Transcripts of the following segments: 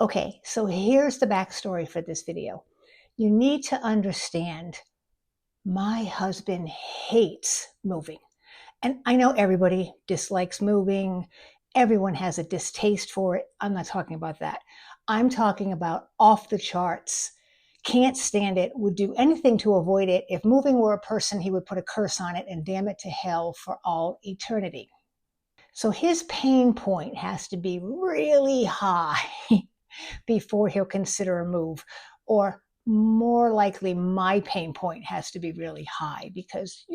Okay, so here's the backstory for this video. You need to understand my husband hates moving. And I know everybody dislikes moving. Everyone has a distaste for it. I'm not talking about that. I'm talking about off the charts. Can't stand it, would do anything to avoid it. If moving were a person, he would put a curse on it and damn it to hell for all eternity. So his pain point has to be really high before he'll consider a move. Or more likely, my pain point has to be really high because,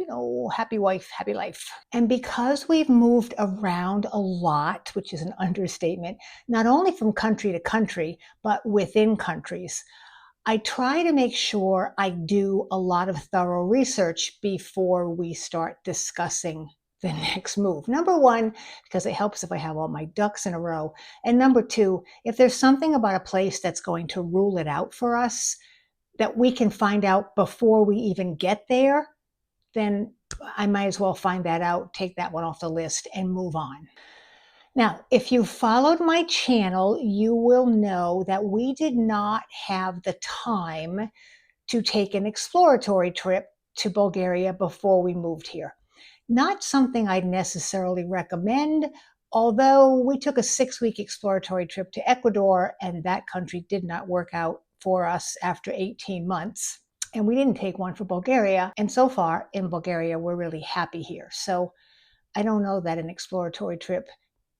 happy wife, happy life. And because we've moved around a lot, which is an understatement, not only from country to country, but within countries, I try to make sure I do a lot of thorough research before we start discussing the next move. Number one, because it helps if I have all my ducks in a row. And number two, if there's something about a place that's going to rule it out for us that we can find out before we even get there, then I might as well find that out, take that one off the list, and move on. Now, if you followed my channel, you will know that we did not have the time to take an exploratory trip to Bulgaria before we moved here. Not something I'd necessarily recommend, although we took a 6-week exploratory trip to Ecuador, and that country did not work out for us after 18 months. And we didn't take one for Bulgaria. And so far in Bulgaria, we're really happy here. So I don't know that an exploratory trip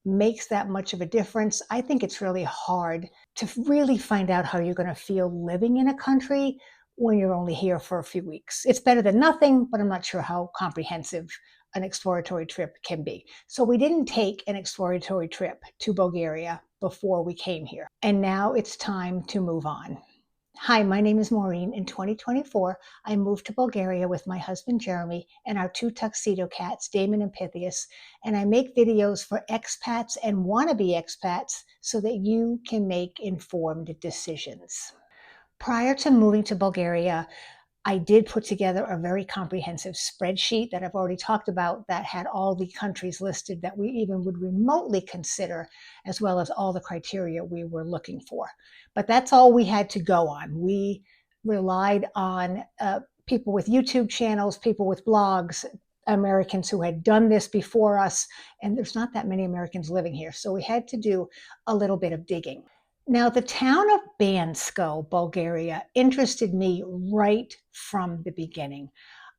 makes that much of a difference. I think it's really hard to really find out how you're going to feel living in a country when you're only here for a few weeks. It's better than nothing, but I'm not sure how comprehensive an exploratory trip can be. So we didn't take an exploratory trip to Bulgaria before we came here. And now it's time to move on. Hi, my name is Maureen. In 2024, I moved to Bulgaria with my husband, Jeremy, and our 2 tuxedo cats, Damon and Pythias, and I make videos for expats and wannabe expats so that you can make informed decisions. Prior to moving to Bulgaria, I did put together a very comprehensive spreadsheet that I've already talked about that had all the countries listed that we even would remotely consider, as well as all the criteria we were looking for. But that's all we had to go on. We relied on people with YouTube channels, people with blogs, Americans who had done this before us, and there's not that many Americans living here. So we had to do a little bit of digging. Now, the town of Bansko, Bulgaria, interested me right from the beginning.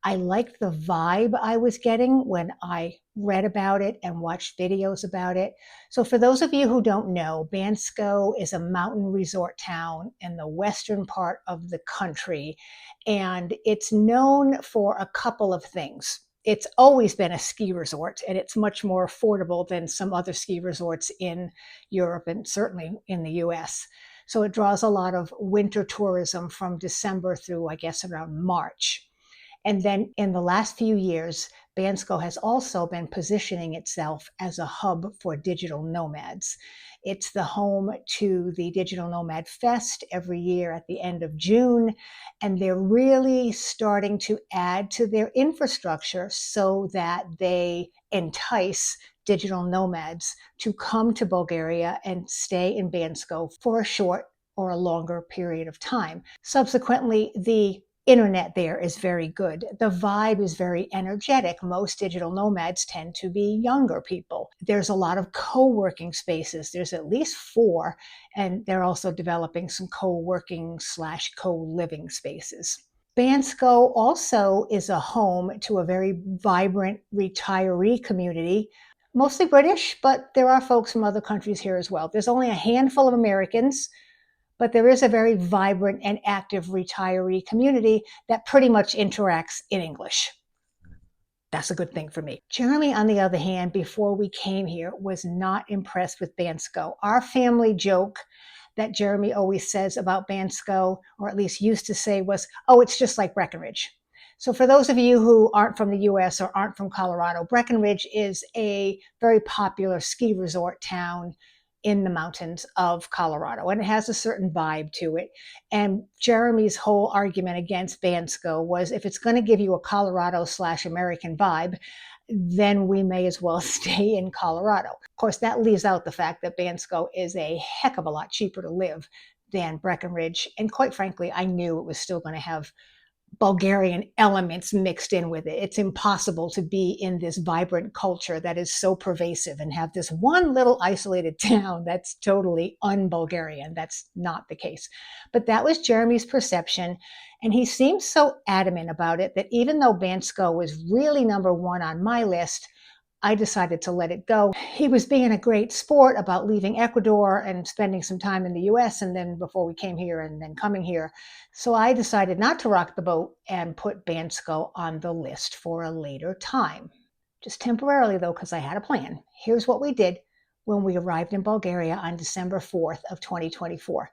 I liked the vibe I was getting when I read about it and watched videos about it. So for those of you who don't know, Bansko is a mountain resort town in the western part of the country, and it's known for a couple of things. It's always been a ski resort, and it's much more affordable than some other ski resorts in Europe and certainly in the US. So it draws a lot of winter tourism from December through, I guess, around March. And then in the last few years, Bansko has also been positioning itself as a hub for digital nomads. It's the home to the Digital Nomad Fest every year at the end of June, and they're really starting to add to their infrastructure so that they entice digital nomads to come to Bulgaria and stay in Bansko for a short or a longer period of time. Subsequently, the internet there is very good. The vibe is very energetic. Most digital nomads tend to be younger people. There's a lot of co-working spaces. There's at least 4, and they're also developing some co-working / co-living spaces. Bansko also is a home to a very vibrant retiree community, mostly British, but there are folks from other countries here as well. There's only a handful of Americans, but there is a very vibrant and active retiree community that pretty much interacts in English. That's a good thing for me. Jeremy, on the other hand, before we came here, was not impressed with Bansko. Our family joke that Jeremy always says about Bansko, or at least used to say, was, oh, it's just like Breckenridge. So for those of you who aren't from the US or aren't from Colorado, Breckenridge is a very popular ski resort town in the mountains of Colorado, and it has a certain vibe to it. And Jeremy's whole argument against Bansko was, if it's going to give you a Colorado / American vibe, then we may as well stay in Colorado. Of course, that leaves out the fact that Bansko is a heck of a lot cheaper to live than Breckenridge. And quite frankly, I knew it was still going to have Bulgarian elements mixed in with it. It's impossible to be in this vibrant culture that is so pervasive and have this one little isolated town that's totally un-Bulgarian. That's not the case. But that was Jeremy's perception. And he seemed so adamant about it that even though Bansko was really number one on my list, I decided to let it go. He was being a great sport about leaving Ecuador and spending some time in the US and then before we came here and then coming here. So I decided not to rock the boat and put Bansko on the list for a later time. Just temporarily though, because I had a plan. Here's what we did when we arrived in Bulgaria on December 4th of 2024.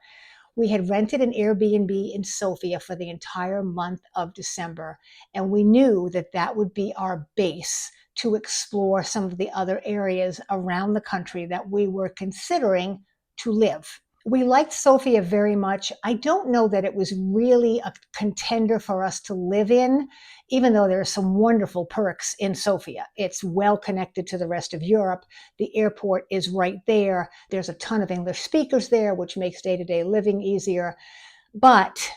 We had rented an Airbnb in Sofia for the entire month of December, and we knew that that would be our base to explore some of the other areas around the country that we were considering to live. We liked Sofia very much. I don't know that it was really a contender for us to live in, even though there are some wonderful perks in Sofia. It's well connected to the rest of Europe. The airport is right there. There's a ton of English speakers there, which makes day-to-day living easier. But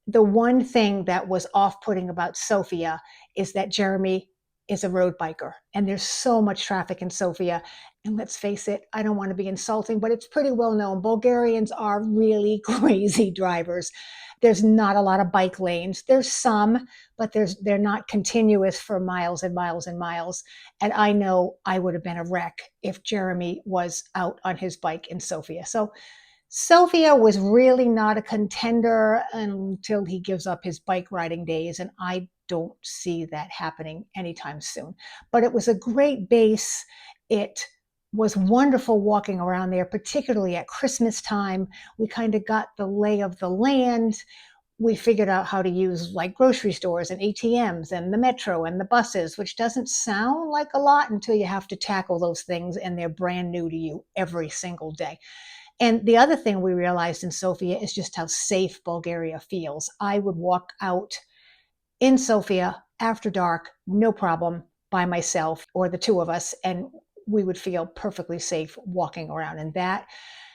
the one thing that was off-putting about Sofia is that Jeremy is a road biker, and there's so much traffic in Sofia. And let's face it, I don't want to be insulting, but it's pretty well known. Bulgarians are really crazy drivers. There's not a lot of bike lanes. There's some, but they're not continuous for miles and miles and miles. And I know I would have been a wreck if Jeremy was out on his bike in Sofia. So Sofia was really not a contender until he gives up his bike riding days, and I don't see that happening anytime soon. But it was a great base. It was wonderful walking around there, particularly at Christmas time. We kind of got the lay of the land. We figured out how to use like grocery stores and ATMs and the metro and the buses, which doesn't sound like a lot until you have to tackle those things and they're brand new to you every single day. And the other thing we realized in Sofia is just how safe Bulgaria feels. I would walk out in Sofia after dark, no problem, by myself or the two of us, and we would feel perfectly safe walking around. And that,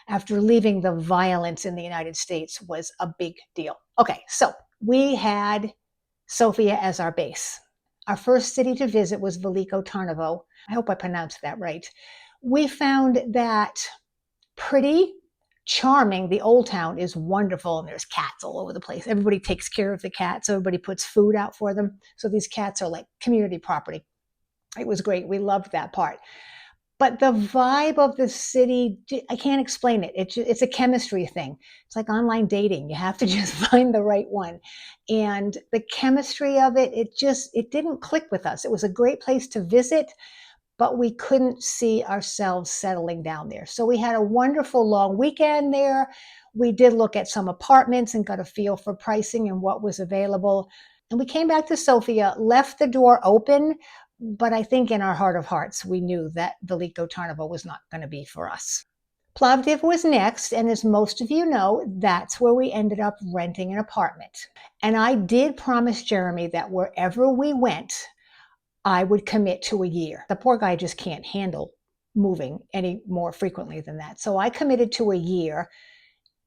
after leaving the violence in the United States, was a big deal. Okay, so we had Sofia as our base. Our first city to visit was Veliko Tarnovo. I hope I pronounced that right. We found that pretty, charming. The old town is wonderful, and there's cats all over the place. Everybody takes care of the cats. Everybody puts food out for them. So these cats are like community property. It was great. We loved that part. But the vibe of the city, I can't explain it. It's a chemistry thing. It's like online dating. You have to just find the right one. And the chemistry of it, it didn't click with us. It was a great place to visit, but we couldn't see ourselves settling down there. So we had a wonderful long weekend there. We did look at some apartments and got a feel for pricing and what was available. And we came back to Sofia, left the door open, but I think in our heart of hearts, we knew that Veliko Tarnovo was not going to be for us. Plovdiv was next, and as most of you know, that's where we ended up renting an apartment. And I did promise Jeremy that wherever we went, I would commit to a year. The poor guy just can't handle moving any more frequently than that. So I committed to a year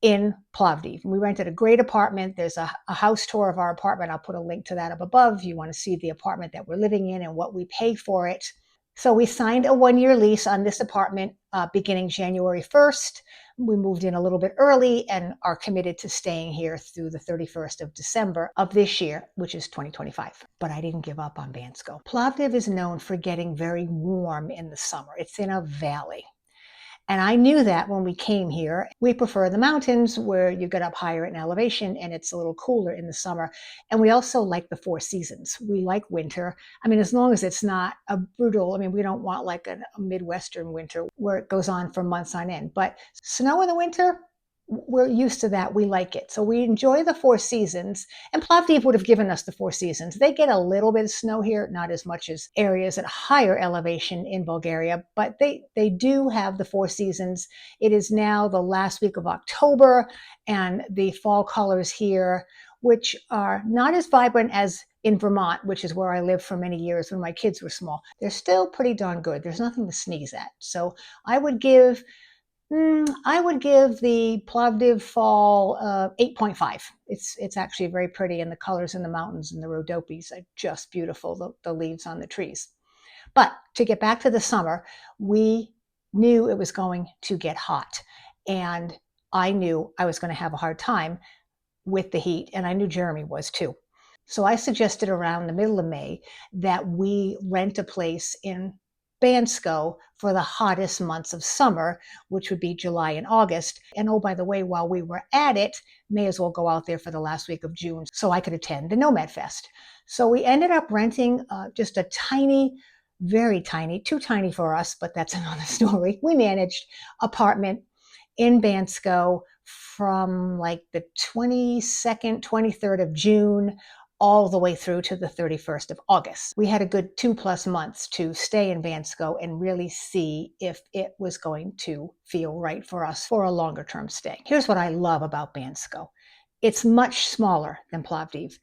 in Plovdiv. We rented a great apartment. There's a house tour of our apartment. I'll put a link to that up above if you want to see the apartment that we're living in and what we pay for it. So we signed a one-year lease on this apartment beginning January 1st. We moved in a little bit early and are committed to staying here through the 31st of December of this year, which is 2025. But I didn't give up on Bansko. Plovdiv is known for getting very warm in the summer. It's in a valley. And I knew that when we came here. We prefer the mountains where you get up higher in elevation and it's a little cooler in the summer. And we also like the four seasons. We like winter. I mean, as long as it's not a brutal, we don't want like a Midwestern winter where it goes on for months on end. But snow in the winter, we're used to that. We like it. So we enjoy the four seasons. And Plovdiv would have given us the four seasons. They get a little bit of snow here, not as much as areas at higher elevation in Bulgaria, but they do have the four seasons. It is now the last week of October, and the fall colors here, which are not as vibrant as in Vermont, which is where I lived for many years when my kids were small, they're still pretty darn good. There's nothing to sneeze at. So I would give the Plovdiv fall 8.5. It's actually very pretty, and the colors in the mountains and the rhodopes are just beautiful, the leaves on the trees. But to get back to the summer, we knew it was going to get hot, and I knew I was going to have a hard time with the heat, and I knew Jeremy was too. So I suggested around the middle of May that we rent a place in Bansko for the hottest months of summer, which would be July and August. And oh, by the way, while we were at it, may as well go out there for the last week of June so I could attend the Nomad Fest. So we ended up renting just a tiny, very tiny, too tiny for us, but that's another story. We managed apartment in Bansko from like the 22nd, 23rd of June all the way through to the 31st of August. We had a good 2+ months to stay in Bansko and really see if it was going to feel right for us for a longer term stay. Here's what I love about Bansko. It's much smaller than Plovdiv.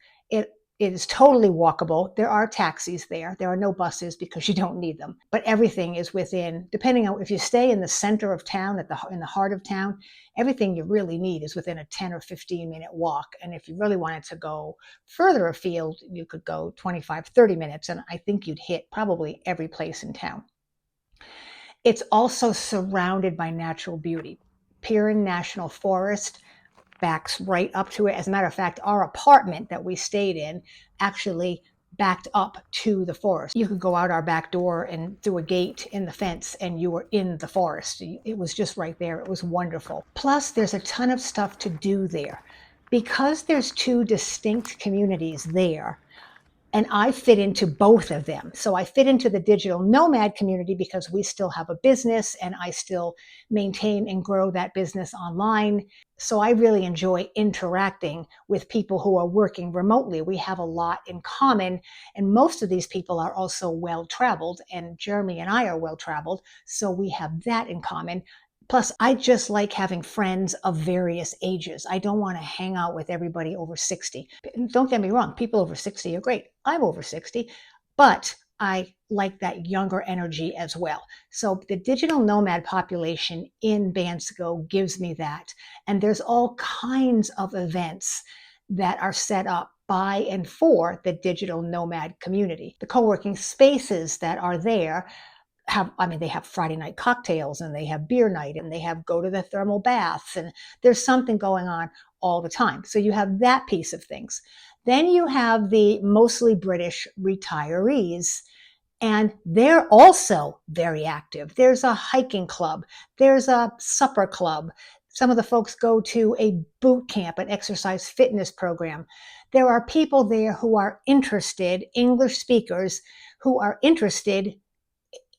It is totally walkable. There are taxis there. There are no buses because you don't need them. But everything is within, depending on if you stay in the center of town, in the heart of town, everything you really need is within a 10 or 15-minute walk. And if you really wanted to go further afield, you could go 25, 30 minutes. And I think you'd hit probably every place in town. It's also surrounded by natural beauty. Pirin National Forest backs right up to it. As a matter of fact, our apartment that we stayed in actually backed up to the forest. You could go out our back door and through a gate in the fence and you were in the forest. It was just right there. It was wonderful. Plus, there's a ton of stuff to do there. Because there's two distinct communities there, and I fit into both of them. So I fit into the digital nomad community because we still have a business and I still maintain and grow that business online. So I really enjoy interacting with people who are working remotely. We have a lot in common, and most of these people are also well-traveled, and Jeremy and I are well-traveled, so we have that in common. Plus, I just like having friends of various ages. I don't want to hang out with everybody over 60. Don't get me wrong, people over 60 are great. I'm over 60, but I like that younger energy as well. So the digital nomad population in Bansko gives me that. And there's all kinds of events that are set up by and for the digital nomad community. The co-working spaces that are there they have Friday night cocktails and they have beer night and they have go to the thermal baths, and there's something going on all the time. So you have that piece of things. Then you have the mostly British retirees, and they're also very active. There's a hiking club. There's a supper club. Some of the folks go to a boot camp, an exercise fitness program. There are people there who are interested, English speakers, who are interested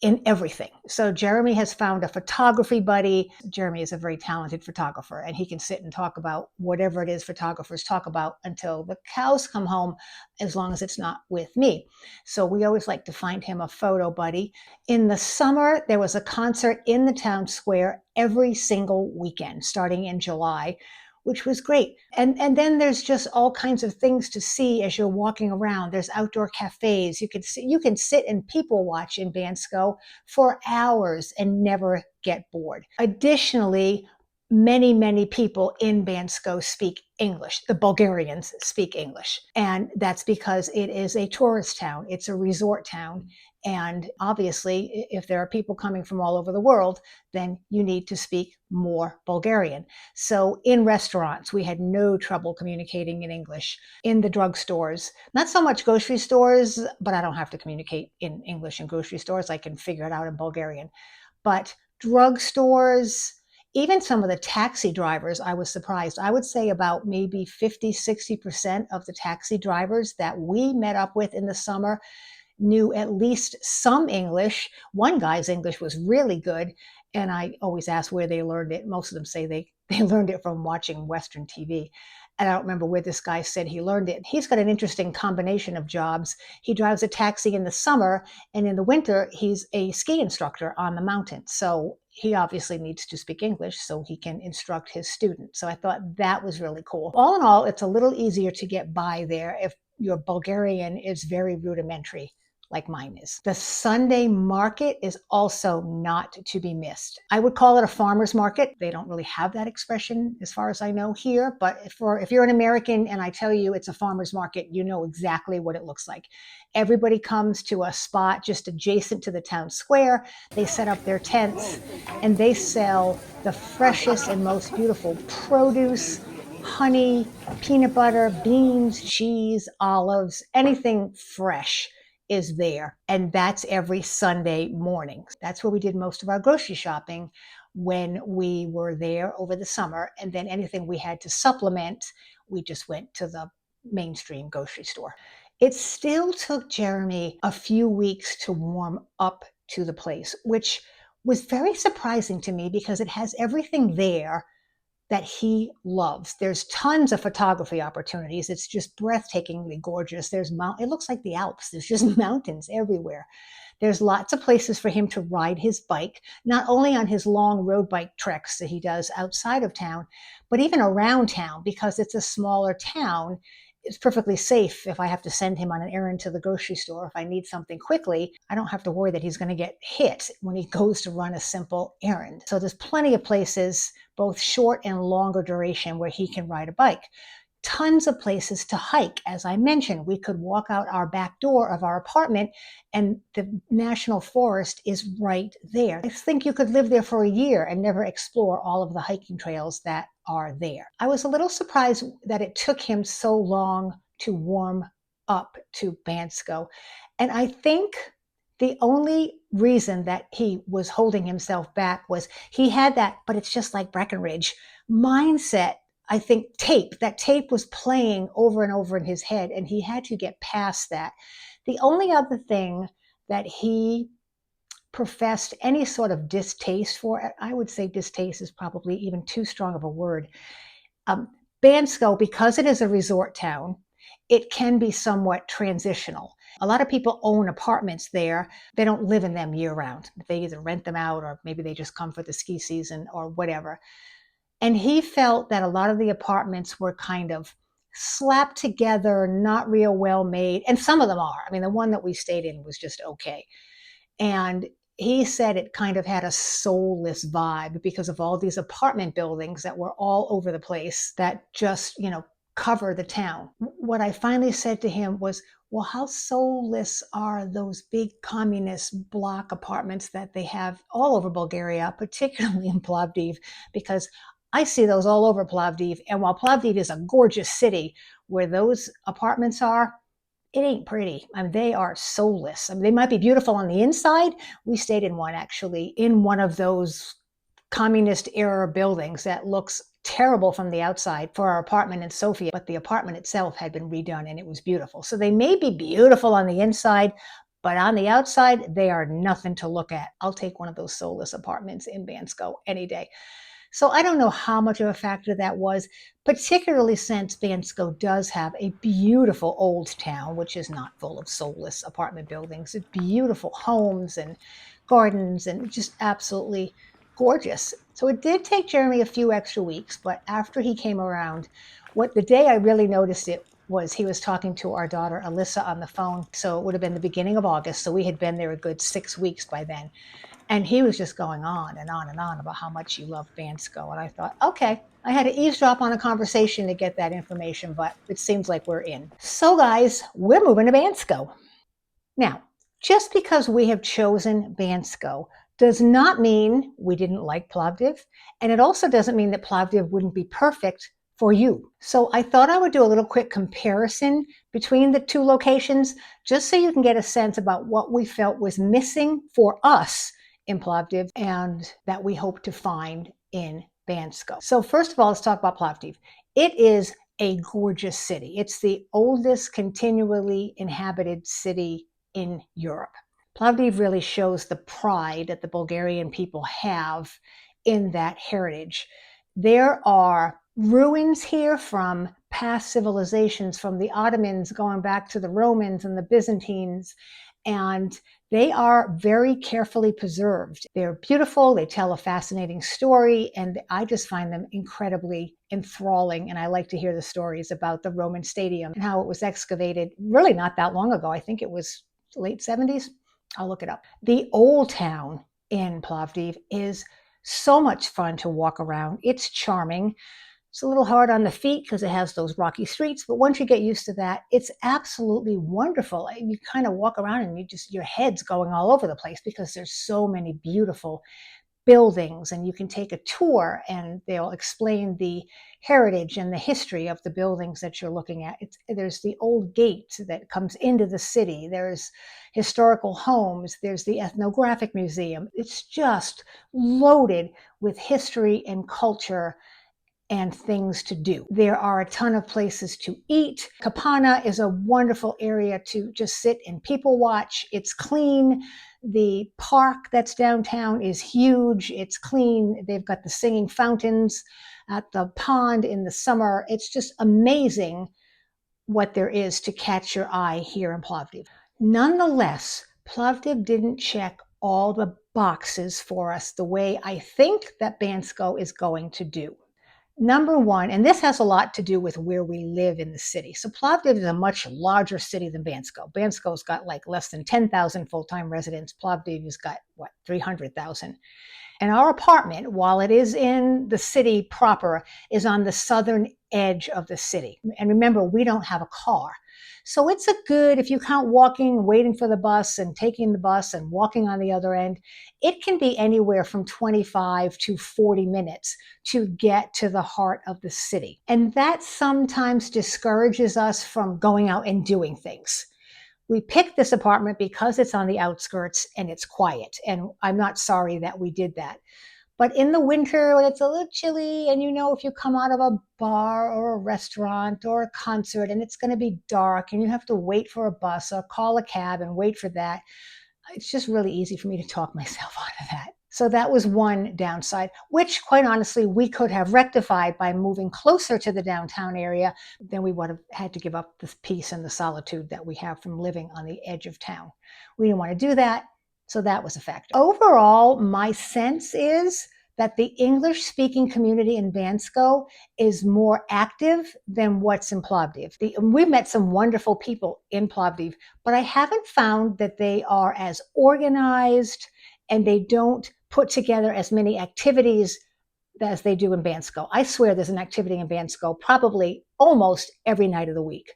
in everything. So Jeremy has found a photography buddy. Jeremy is a very talented photographer, and he can sit and talk about whatever it is photographers talk about until the cows come home, as long as it's not with me. So we always like to find him a photo buddy. In the summer, there was a concert in the town square every single weekend, starting in July, which was great. And then there's just all kinds of things to see as you're walking around. There's outdoor cafes. You can sit and people watch in Bansko for hours and never get bored. Additionally, many people in Bansko speak English. The Bulgarians speak English. And that's because it is a tourist town. It's a resort town. And obviously, if there are people coming from all over the world, then you need to speak more Bulgarian. So in restaurants, we had no trouble communicating in English. In the drugstores, not so much grocery stores, but I don't have to communicate in English in grocery stores. I can figure it out in Bulgarian. But drugstores, even some of the taxi drivers, I was surprised. I would say about maybe 50, 60% of the taxi drivers that we met up with in the summer knew at least some English. One guy's English was really good, and I always ask where they learned it. Most of them say they learned it from watching Western TV. And I don't remember where this guy said he learned it. He's got an interesting combination of jobs. He drives a taxi in the summer, and in the winter, he's a ski instructor on the mountain. So he obviously needs to speak English so he can instruct his students. So I thought that was really cool. All in all, it's a little easier to get by there. If your Bulgarian is very rudimentary, like mine is. The Sunday market is also not to be missed. I would call it a farmer's market. They don't really have that expression as far as I know here, but if you're an American and I tell you it's a farmer's market, you know exactly what it looks like. Everybody comes to a spot just adjacent to the town square. They set up their tents and they sell the freshest and most beautiful produce, honey, peanut butter, beans, cheese, olives, anything fresh is there. And that's every Sunday morning. That's where we did most of our grocery shopping when we were there over the summer. And then anything we had to supplement, we just went to the mainstream grocery store. It still took Jeremy a few weeks to warm up to the place, which was very surprising to me because it has everything there that he loves. There's tons of photography opportunities. It's just breathtakingly gorgeous. It looks like the Alps. There's just mountains everywhere. There's lots of places for him to ride his bike, not only on his long road bike treks that he does outside of town, but even around town because it's a smaller town. It's perfectly safe if I have to send him on an errand to the grocery store. If I need something quickly, I don't have to worry that he's going to get hit when he goes to run a simple errand. So there's plenty of places, both short and longer duration, where he can ride a bike. Tons of places to hike. As I mentioned, we could walk out our back door of our apartment and the national forest is right there. I think you could live there for a year and never explore all of the hiking trails that are there. I was a little surprised that it took him so long to warm up to Bansko. And I think the only reason that he was holding himself back was he had that, but it's just like Breckenridge mindset. I think that tape was playing over and over in his head, and he had to get past that. The only other thing that he professed any sort of distaste for, I would say distaste is probably even too strong of a word. Bansko, because it is a resort town, it can be somewhat transitional. A lot of people own apartments there. They don't live in them year round. They either rent them out or maybe they just come for the ski season or whatever. And he felt that a lot of the apartments were kind of slapped together, not real well made. And some of them are. I mean, the one that we stayed in was just okay. And he said it kind of had a soulless vibe because of all these apartment buildings that were all over the place that just, cover the town. What I finally said to him was, well, how soulless are those big communist block apartments that they have all over Bulgaria, particularly in Plovdiv, because I see those all over Plovdiv. And while Plovdiv is a gorgeous city, where those apartments are, it ain't pretty. I mean, they are soulless. I mean, they might be beautiful on the inside. We stayed in one, actually, in one of those communist era buildings that looks terrible from the outside for our apartment in Sofia, but the apartment itself had been redone and it was beautiful. So they may be beautiful on the inside, but on the outside, they are nothing to look at. I'll take one of those soulless apartments in Bansko any day. So I don't know how much of a factor that was, particularly since Bansko does have a beautiful old town, which is not full of soulless apartment buildings. It's beautiful homes and gardens and just absolutely gorgeous. So it did take Jeremy a few extra weeks, but after he came around, the day I really noticed it was he was talking to our daughter Alyssa on the phone. So it would have been the beginning of August. So we had been there a good 6 weeks by then. And he was just going on and on and on about how much he loved Bansko. And I thought, okay, I had to eavesdrop on a conversation to get that information, but it seems like we're in. So guys, we're moving to Bansko. Now, just because we have chosen Bansko does not mean we didn't like Plovdiv. And it also doesn't mean that Plovdiv wouldn't be perfect for you. So I thought I would do a little quick comparison between the two locations, just so you can get a sense about what we felt was missing for us in Plovdiv and that we hope to find in Bansko. So first of all, let's talk about Plovdiv. It is a gorgeous city. It's the oldest continually inhabited city in Europe. Plovdiv really shows the pride that the Bulgarian people have in that heritage. There are ruins here from past civilizations, from the Ottomans going back to the Romans and the Byzantines, and They are very carefully preserved. They're beautiful, they tell a fascinating story, and I just find them incredibly enthralling. And I like to hear the stories about the Roman Stadium and how it was excavated really not that long ago. I think it was late 70s. I'll look it up. The old town in Plovdiv is so much fun to walk around. It's charming. It's a little hard on the feet because it has those rocky streets, but once you get used to that, it's absolutely wonderful. You kind of walk around and your head's going all over the place because there's so many beautiful buildings, and you can take a tour and they'll explain the heritage and the history of the buildings that you're looking at. There's the old gate that comes into the city. There's historical homes. There's the ethnographic museum. It's just loaded with history and culture and things to do. There are a ton of places to eat. Kapana is a wonderful area to just sit and people watch. It's clean. The park that's downtown is huge. It's clean. They've got the singing fountains at the pond in the summer. It's just amazing what there is to catch your eye here in Plovdiv. Nonetheless, Plovdiv didn't check all the boxes for us the way I think that Bansko is going to do. Number one, and this has a lot to do with where we live in the city. So Plovdiv is a much larger city than Bansko. Bansko's got like less than 10,000 full-time residents. Plovdiv has got, 300,000. And our apartment, while it is in the city proper, is on the southern edge of the city. And remember, we don't have a car. So it's a good, if you count walking, waiting for the bus and taking the bus and walking on the other end, it can be anywhere from 25 to 40 minutes to get to the heart of the city. And that sometimes discourages us from going out and doing things. We picked this apartment because it's on the outskirts and it's quiet. And I'm not sorry that we did that. But in the winter, when it's a little chilly, and if you come out of a bar or a restaurant or a concert and it's going to be dark and you have to wait for a bus or call a cab and wait for that, it's just really easy for me to talk myself out of that. So that was one downside, which quite honestly, we could have rectified by moving closer to the downtown area. Then we would have had to give up the peace and the solitude that we have from living on the edge of town. We didn't want to do that. So that was a factor. Overall, my sense is that the English-speaking community in Bansko is more active than what's in Plovdiv. We've met some wonderful people in Plovdiv, but I haven't found that they are as organized and they don't put together as many activities as they do in Bansko. I swear there's an activity in Bansko probably almost every night of the week.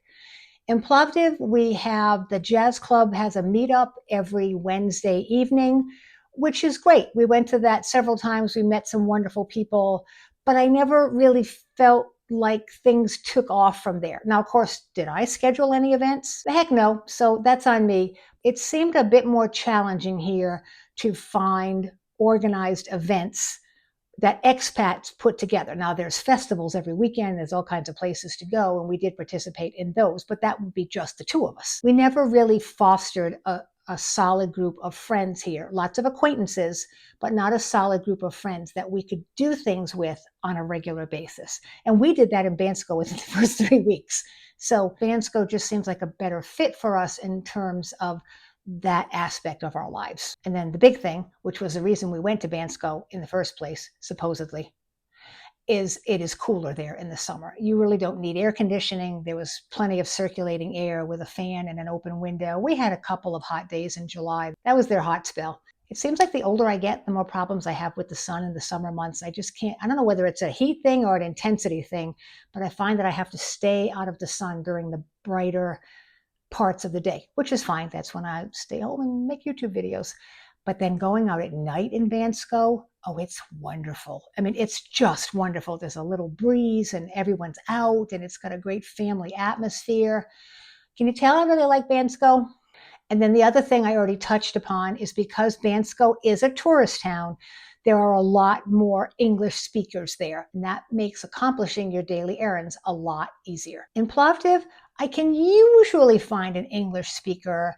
In Plovdiv, we have the jazz club has a meetup every Wednesday evening, which is great. We went to that several times. We met some wonderful people, but I never really felt like things took off from there. Now, of course, did I schedule any events? The heck no. So that's on me. It seemed a bit more challenging here to find organized events that expats put together. Now there's festivals every weekend, there's all kinds of places to go, and we did participate in those, but that would be just the two of us. We never really fostered a solid group of friends here. Lots of acquaintances, but not a solid group of friends that we could do things with on a regular basis. And we did that in Bansko within the first 3 weeks. So Bansko just seems like a better fit for us in terms of that aspect of our lives. And then the big thing, which was the reason we went to Bansko in the first place, supposedly, is it is cooler there in the summer. You really don't need air conditioning. There was plenty of circulating air with a fan and an open window. We had a couple of hot days in July. That was their hot spell. It seems like the older I get, the more problems I have with the sun in the summer months. I just can't, I don't know whether it's a heat thing or an intensity thing, but I find that I have to stay out of the sun during the brighter parts of the day, which is fine. That's when I stay home and make YouTube videos. But then going out at night in Bansko, oh, it's wonderful. I mean, it's just wonderful. There's a little breeze and everyone's out and it's got a great family atmosphere. Can you tell I really like Bansko? And then the other thing I already touched upon is because Bansko is a tourist town, there are a lot more English speakers there, and that makes accomplishing your daily errands a lot easier. In Plovdiv, I can usually find an English speaker,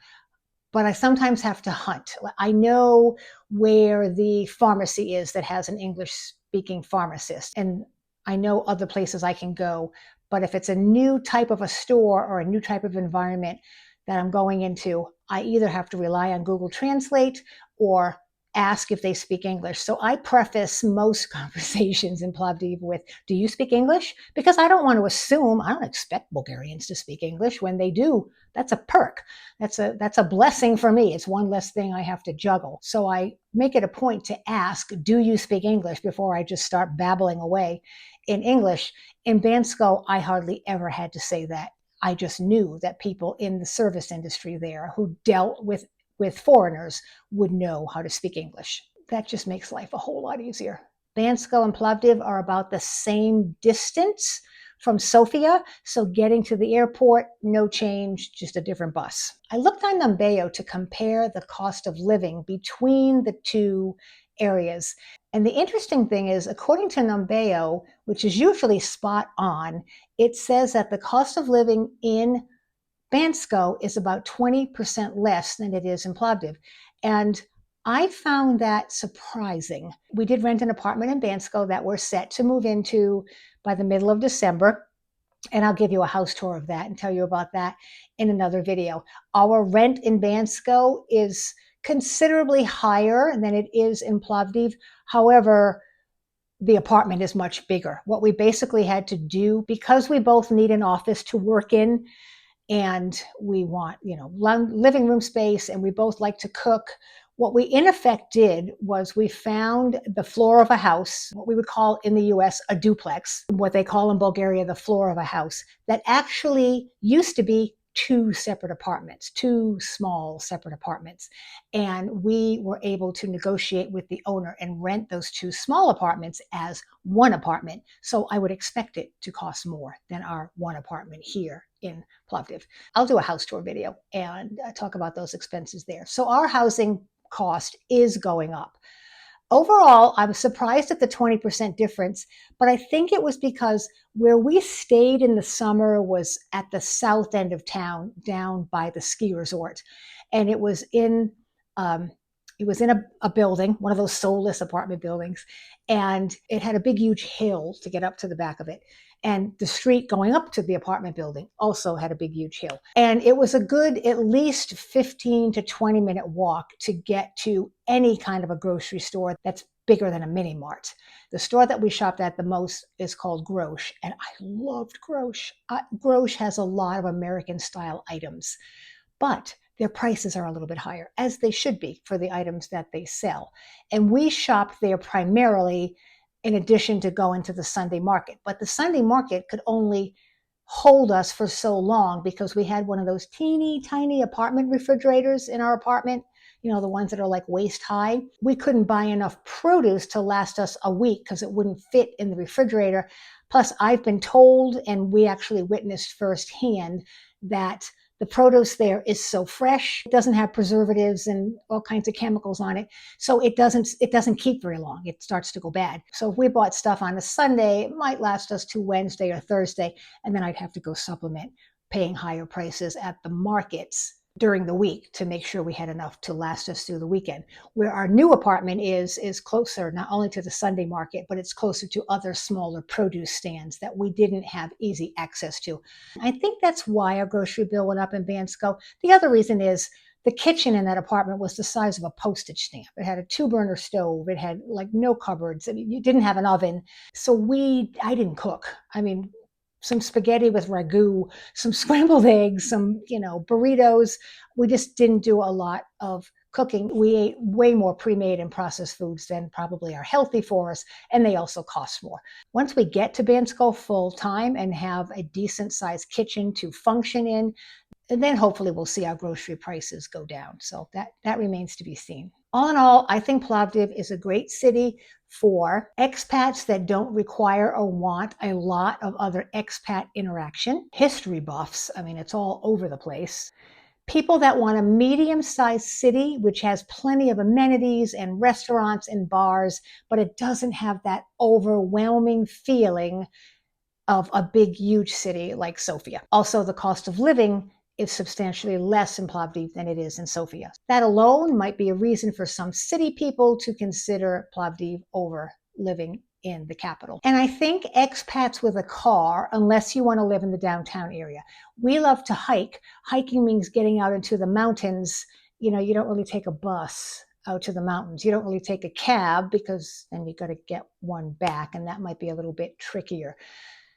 but I sometimes have to hunt. I know where the pharmacy is that has an English-speaking pharmacist, and I know other places I can go. But if it's a new type of a store or a new type of environment, that I'm going into, I either have to rely on Google Translate or ask if they speak English. So I preface most conversations in Plovdiv with, do you speak English? Because I don't want to assume, I don't expect Bulgarians to speak English. When they do, that's a perk. That's a blessing for me. It's one less thing I have to juggle. So I make it a point to ask, do you speak English, before I just start babbling away in English. In Bansko, I hardly ever had to say that. I just knew that people in the service industry there who dealt with foreigners would know how to speak English. That just makes life a whole lot easier. Bansko and Plovdiv are about the same distance from Sofia, so getting to the airport, no change, just a different bus. I looked on Numbeo to compare the cost of living between the two areas. And the interesting thing is, according to Numbeo, which is usually spot on, it says that the cost of living in Bansko is about 20% less than it is in Plovdiv. And I found that surprising. We did rent an apartment in Bansko that we're set to move into by the middle of December. And I'll give you a house tour of that and tell you about that in another video. Our rent in Bansko is considerably higher than it is in Plovdiv. However, the apartment is much bigger. What we basically had to do, because we both need an office to work in, and we want, living room space, and we both like to cook. What we in effect did was we found the floor of a house, what we would call in the US a duplex, what they call in Bulgaria the floor of a house, that actually used to be two separate apartments, two small separate apartments. And we were able to negotiate with the owner and rent those two small apartments as one apartment. So I would expect it to cost more than our one apartment here in Plovdiv. I'll do a house tour video and talk about those expenses there. So our housing cost is going up. Overall, I was surprised at the 20% difference, but I think it was because where we stayed in the summer was at the south end of town, down by the ski resort. And it was in a building, one of those soulless apartment buildings, and it had a big, huge hill to get up to the back of it. And the street going up to the apartment building also had a big, huge hill. And it was a good at least 15 to 20 minute walk to get to any kind of a grocery store that's bigger than a mini mart. The store that we shopped at the most is called Grosh, and I loved Grosh. Grosh has a lot of American style items, but their prices are a little bit higher, as they should be for the items that they sell. And we shopped there primarily in addition to going to the Sunday market. But the Sunday market could only hold us for so long because we had one of those teeny tiny apartment refrigerators in our apartment, the ones that are like waist high. We couldn't buy enough produce to last us a week because it wouldn't fit in the refrigerator. Plus, I've been told, and we actually witnessed firsthand, that the produce there is so fresh. It doesn't have preservatives and all kinds of chemicals on it. So it doesn't keep very long. It starts to go bad. So if we bought stuff on a Sunday, it might last us to Wednesday or Thursday, and then I'd have to go supplement paying higher prices at the markets during the week to make sure we had enough to last us through the weekend. Where our new apartment is closer not only to the Sunday market, but it's closer to other smaller produce stands that we didn't have easy access to. I think that's why our grocery bill went up in Bansko. The other reason is the kitchen in that apartment was the size of a postage stamp. It had a 2-burner stove. It had like no cupboards. I mean, you didn't have an oven. So I didn't cook. I mean, some spaghetti with ragu, some scrambled eggs, some, burritos. We just didn't do a lot of cooking. We ate way more pre-made and processed foods than probably are healthy for us, and they also cost more. Once we get to Bansko full time and have a decent sized kitchen to function in, and then hopefully we'll see our grocery prices go down. So that remains to be seen. All in all, I think Plovdiv is a great city for expats that don't require or want a lot of other expat interaction. History buffs, I mean, it's all over the place. People that want a medium-sized city, which has plenty of amenities and restaurants and bars, but it doesn't have that overwhelming feeling of a big, huge city like Sofia. Also, the cost of living is substantially less in Plovdiv than it is in Sofia. That alone might be a reason for some city people to consider Plovdiv over living in the capital. And I think expats with a car, unless you want to live in the downtown area. We love to hike. Hiking means getting out into the mountains. You know, you don't really take a bus out to the mountains. You don't really take a cab because then you got to get one back, and that might be a little bit trickier.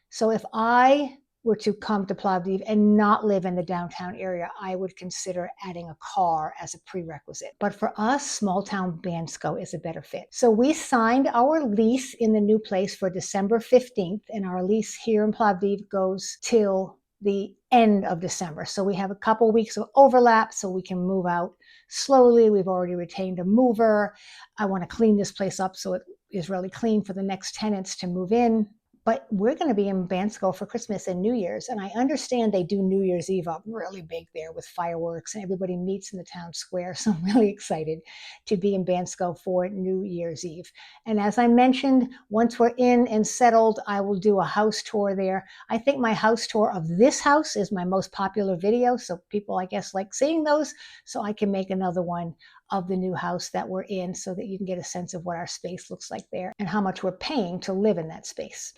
So if I were to come to Plovdiv and not live in the downtown area, I would consider adding a car as a prerequisite. But for us, small town Bansko is a better fit. So we signed our lease in the new place for December 15th, and our lease here in Plovdiv goes till the end of December. So we have a couple weeks of overlap so we can move out slowly. We've already retained a mover. I want to clean this place up so it is really clean for the next tenants to move in. But we're going to be in Bansko for Christmas and New Year's. And I understand they do New Year's Eve up really big there with fireworks and everybody meets in the town square. So I'm really excited to be in Bansko for New Year's Eve. And as I mentioned, once we're in and settled, I will do a house tour there. I think my house tour of this house is my most popular video. So people, I guess, like seeing those. So I can make another one of the new house that we're in so that you can get a sense of what our space looks like there and how much we're paying to live in that space.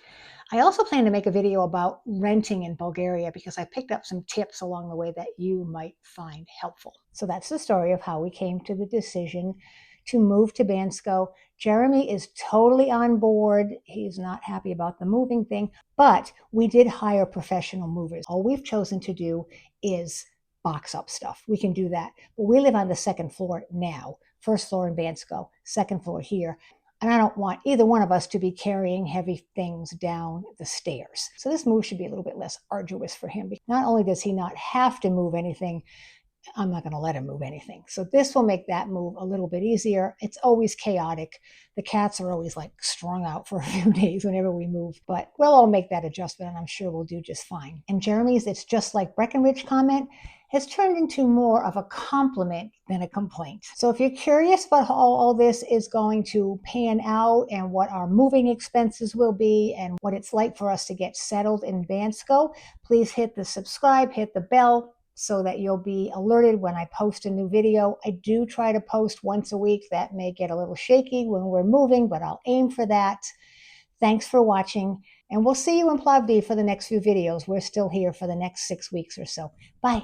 I also plan to make a video about renting in Bulgaria because I picked up some tips along the way that you might find helpful. So that's the story of how we came to the decision to move to Bansko. Jeremy is totally on board. He's not happy about the moving thing, but we did hire professional movers. All we've chosen to do is box up stuff. We can do that. But we live on the second floor now. First floor in Bansko, second floor here. And I don't want either one of us to be carrying heavy things down the stairs. So this move should be a little bit less arduous for him. Not only does he not have to move anything, I'm not going to let him move anything. So this will make that move a little bit easier. It's always chaotic. The cats are always like strung out for a few days whenever we move, but we'll all make that adjustment and I'm sure we'll do just fine. And Jeremy's "it's just like Breckenridge" comment has turned into more of a compliment than a complaint. So if you're curious about how all this is going to pan out and what our moving expenses will be and what it's like for us to get settled in Bansko, please hit the subscribe, hit the bell, so that you'll be alerted when I post a new video. I do try to post once a week. That may get a little shaky when we're moving, but I'll aim for that. Thanks for watching, and we'll see you in Plovdiv for the next few videos. We're still here for the next 6 weeks or so. Bye.